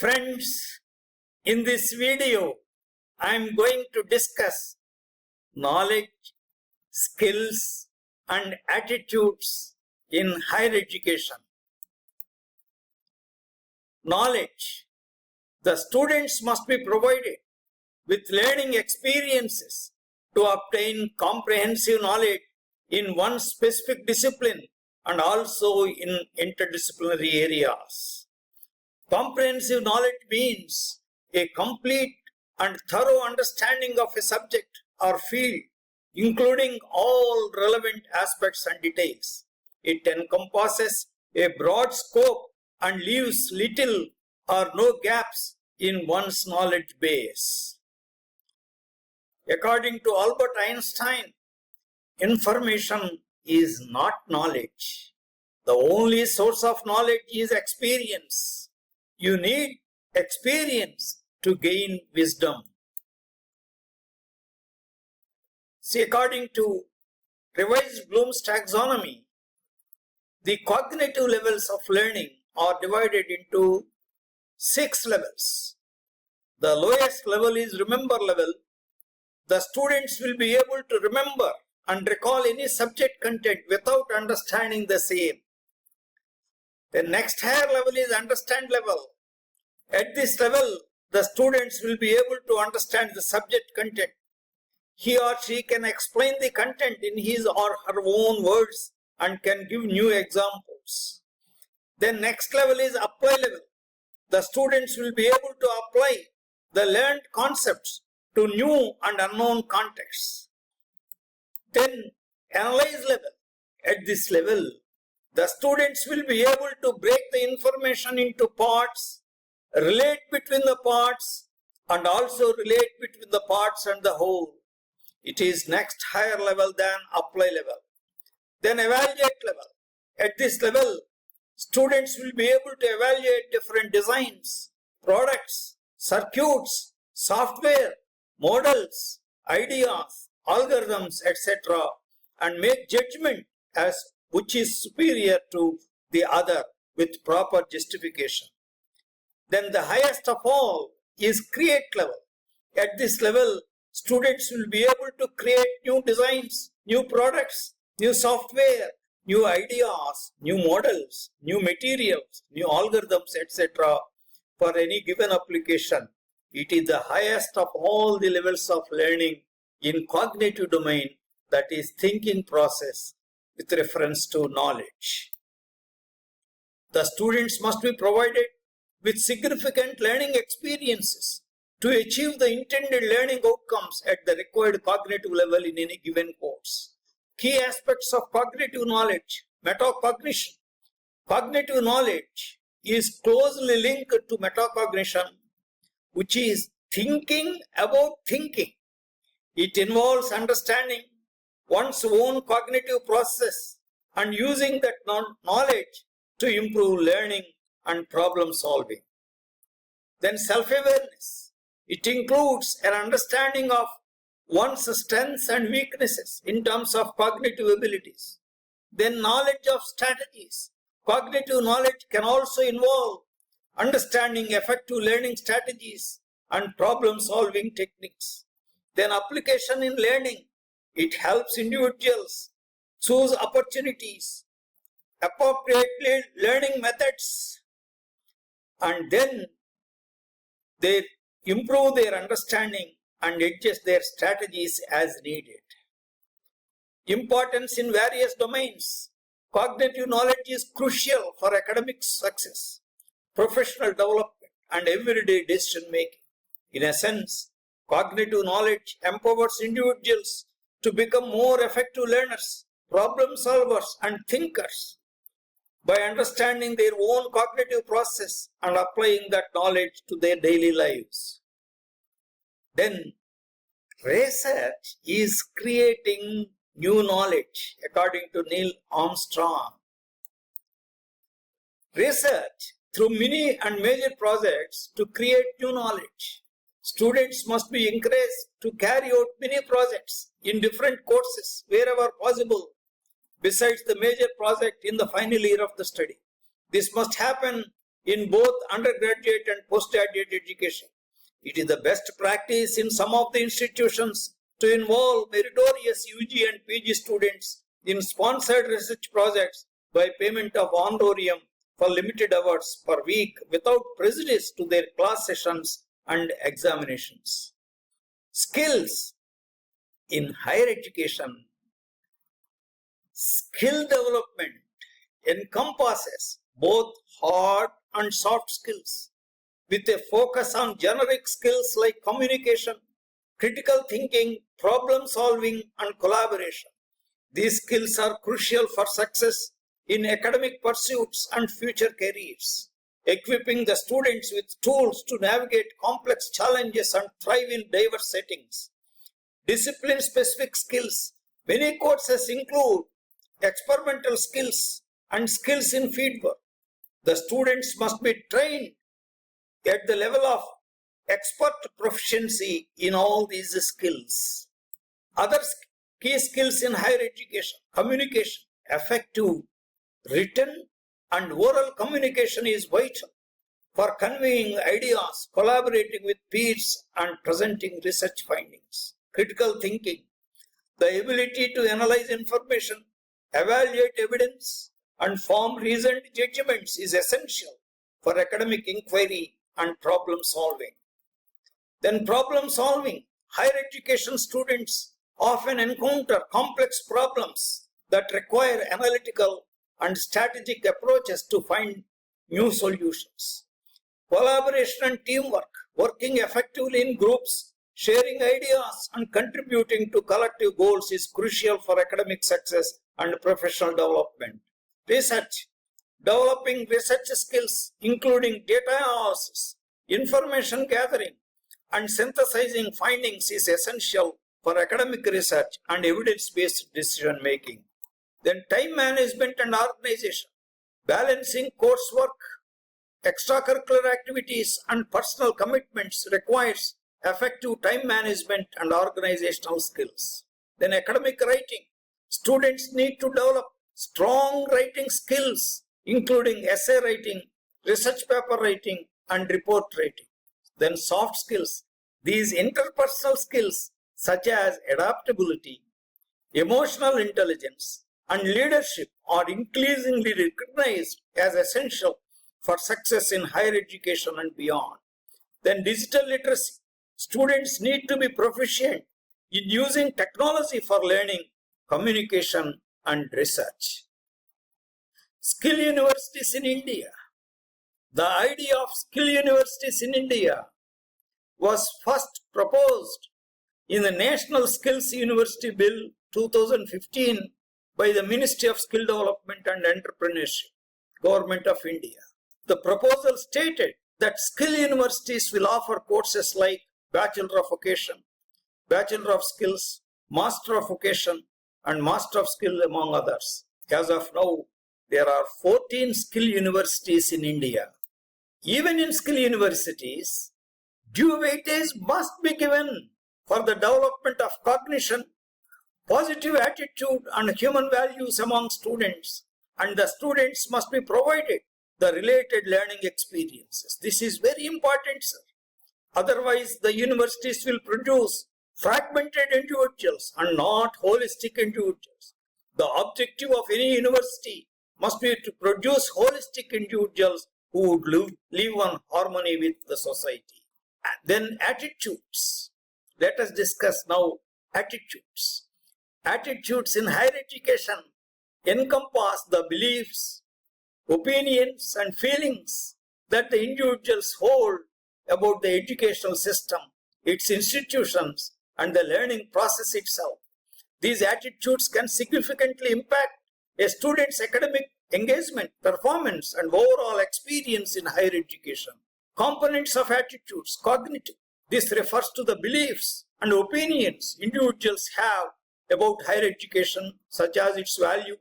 Friends, in this video, I am going to discuss knowledge, skills and attitudes in higher education. Knowledge. The students must be provided with learning experiences to obtain comprehensive knowledge in one specific discipline and also in interdisciplinary areas. Comprehensive knowledge means a complete and thorough understanding of a subject or field, including all relevant aspects and details. It encompasses a broad scope and leaves little or no gaps in one's knowledge base. According to Albert Einstein, information is not knowledge. The only source of knowledge is experience. You need experience to gain wisdom. See, according to revised Bloom's taxonomy, the cognitive levels of learning are divided into 6 levels. The lowest level is remember level. The students will be able to remember and recall any subject content without understanding the same. The next higher level is understand level. At this level, the students will be able to understand the subject content. He or she can explain the content in his or her own words and can give new examples. Then next level is apply level. The students will be able to apply the learned concepts to new and unknown contexts. Then analyze level. At this level, the students will be able to break the information into parts, relate between the parts, and also relate between the parts and the whole. It is next higher level than apply level. Then evaluate level. At this level, students will be able to evaluate different designs, products, circuits, software, models, ideas, algorithms, etc. and make judgment as which is superior to the other with proper justification. Then the highest of all is create level. At this level, students will be able to create new designs, new products, new software, new ideas, new models, new materials, new algorithms, etc. for any given application. It is the highest of all the levels of learning in cognitive domain, that is thinking process with reference to knowledge. The students must be provided with significant learning experiences to achieve the intended learning outcomes at the required cognitive level in any given course. Key aspects of cognitive knowledge: metacognition. Cognitive knowledge is closely linked to metacognition, which is thinking about thinking. It involves understanding one's own cognitive process and using that knowledge to improve learning and problem solving. Then self-awareness. It includes an understanding of one's strengths and weaknesses in terms of cognitive abilities. Then knowledge of strategies. Cognitive knowledge can also involve understanding effective learning strategies and problem solving techniques. Then application in learning. It helps individuals choose opportunities, appropriate learning methods, and then they improve their understanding and adjust their strategies as needed. Importance in various domains. Cognitive knowledge is crucial for academic success, professional development, and everyday decision making. In essence, cognitive knowledge empowers individuals to become more effective learners, problem solvers, and thinkers by understanding their own cognitive process and applying that knowledge to their daily lives. Then, research is creating new knowledge, according to Neil Armstrong. Research through mini and major projects to create new knowledge. Students must be encouraged to carry out mini projects in different courses wherever possible, besides the major project in the final year of the study. This must happen in both undergraduate and postgraduate education. It is the best practice in some of the institutions to involve meritorious UG and PG students in sponsored research projects by payment of honorarium for limited hours per week without prejudice to their class sessions and examinations. Skills in higher education. Skill development encompasses both hard and soft skills with a focus on generic skills like communication, critical thinking, problem solving, and collaboration. These skills are crucial for success in academic pursuits and future careers, equipping the students with tools to navigate complex challenges and thrive in diverse settings. Discipline-specific skills. Many courses include experimental skills and skills in fieldwork. The students must be trained at the level of expert proficiency in all these skills. Other key skills in higher education: communication. Effective written and oral communication is vital for conveying ideas, collaborating with peers, and presenting research findings. Critical thinking. The ability to analyze information, evaluate evidence, and form reasoned judgments is essential for academic inquiry and problem solving. Then problem solving. Higher education students often encounter complex problems that require analytical and strategic approaches to find new solutions. Collaboration and teamwork. Working effectively in groups, sharing ideas, and contributing to collective goals is crucial for academic success and professional development. Research. Developing research skills, including data analysis, information gathering, and synthesizing findings is essential for academic research and evidence-based decision making. Then time management and organization. Balancing coursework, extracurricular activities, and personal commitments requires effective time management and organizational skills. Then academic writing. Students need to develop strong writing skills, including essay writing, research paper writing, and report writing. Then soft skills. These interpersonal skills such as adaptability, emotional intelligence, and leadership are increasingly recognized as essential for success in higher education and beyond. Then digital literacy. Students need to be proficient in using technology for learning, communication, and research. Skill universities in India. The idea of skill universities in India was first proposed in the National Skills University Bill 2015 by the Ministry of Skill Development and Entrepreneurship, Government of India. The proposal stated that skill universities will offer courses like Bachelor of Vocation, Bachelor of Skills, Master of Vocation, and Master of Skill, among others. As of now, there are 14 skill universities in India. Even in skill universities, due weightage must be given for the development of cognition, positive attitude, and human values among students, and the students must be provided the related learning experiences. This is very important, sir. Otherwise, the universities will produce fragmented individuals and not holistic individuals. The objective of any university must be to produce holistic individuals who would live in harmony with the society. And then attitudes. Let us discuss now attitudes. Attitudes in higher education encompass the beliefs, opinions, and feelings that the individuals hold about the educational system, its institutions, and the learning process itself. These attitudes can significantly impact a student's academic engagement, performance, and overall experience in higher education. Components of attitudes: cognitive. This refers to the beliefs and opinions individuals have about higher education, such as its value,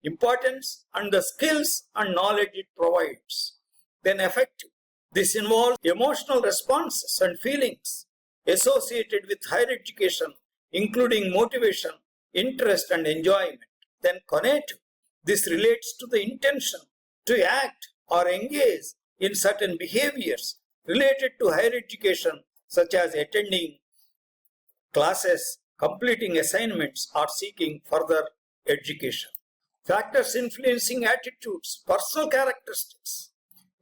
importance, and the skills and knowledge it provides. Then affective. This involves emotional responses and feelings associated with higher education, including motivation, interest, and enjoyment. Then cognitive. This relates to the intention to act or engage in certain behaviors related to higher education, such as attending classes, completing assignments, or seeking further education. Factors influencing attitudes, personal characteristics.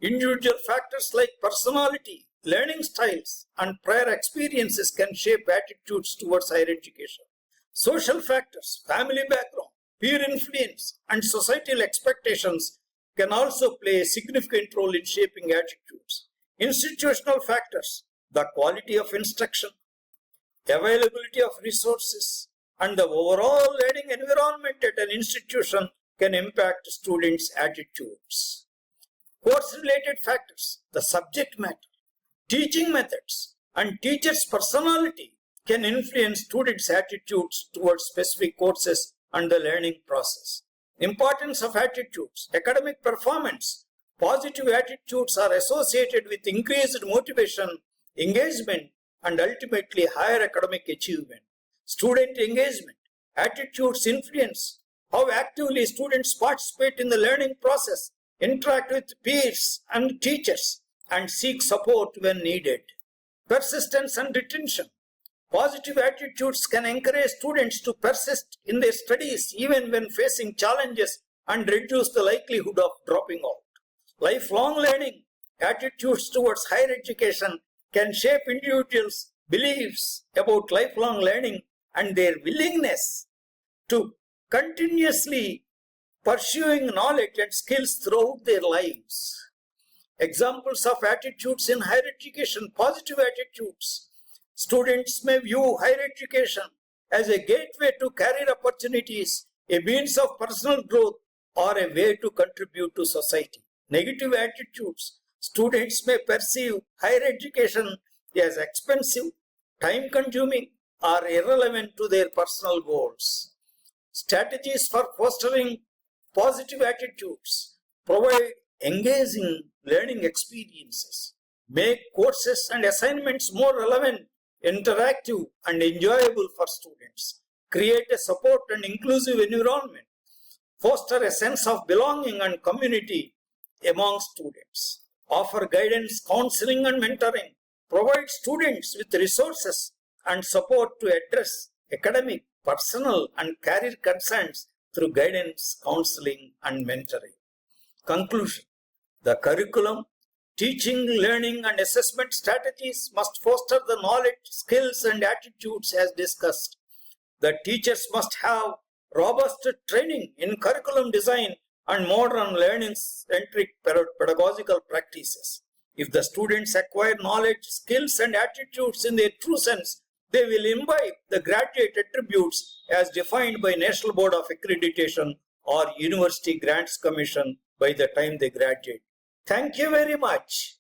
Individual factors like personality, learning styles, and prior experiences can shape attitudes towards higher education. Social factors, family background, peer influence, and societal expectations can also play a significant role in shaping attitudes. Institutional factors, the quality of instruction, availability of resources, and the overall learning environment at an institution can impact students' attitudes. Course-related factors, the subject matter, teaching methods, and teachers' personality can influence students' attitudes towards specific courses and the learning process. Importance of attitudes, academic performance. Positive attitudes are associated with increased motivation, engagement, and ultimately higher academic achievement. Student engagement. Attitudes influence how actively students participate in the learning process, interact with peers and teachers, and seek support when needed. Persistence and retention. Positive attitudes can encourage students to persist in their studies even when facing challenges and reduce the likelihood of dropping out. Lifelong learning. Attitudes towards higher education can shape individuals' beliefs about lifelong learning and their willingness to continuously pursuing knowledge and skills throughout their lives. Examples of attitudes in higher education, positive attitudes. Students may view higher education as a gateway to career opportunities, a means of personal growth, or a way to contribute to society. Negative attitudes. Students may perceive higher education as expensive, time-consuming, or irrelevant to their personal goals. Strategies for fostering positive attitudes. Provide engaging learning experiences. Make courses and assignments more relevant, interactive, and enjoyable for students. Create a support and inclusive environment. Foster a sense of belonging and community among students. Offer guidance, counseling, and mentoring. Provide students with resources and support to address academic, personal, and career concerns through guidance, counseling, and mentoring. Conclusion. The curriculum, teaching, learning, and assessment strategies must foster the knowledge, skills, and attitudes as discussed. The teachers must have robust training in curriculum design and modern learning-centric pedagogical practices. If the students acquire knowledge, skills, and attitudes in their true sense, they will imbibe the graduate attributes as defined by National Board of Accreditation or University Grants Commission by the time they graduate. Thank you very much.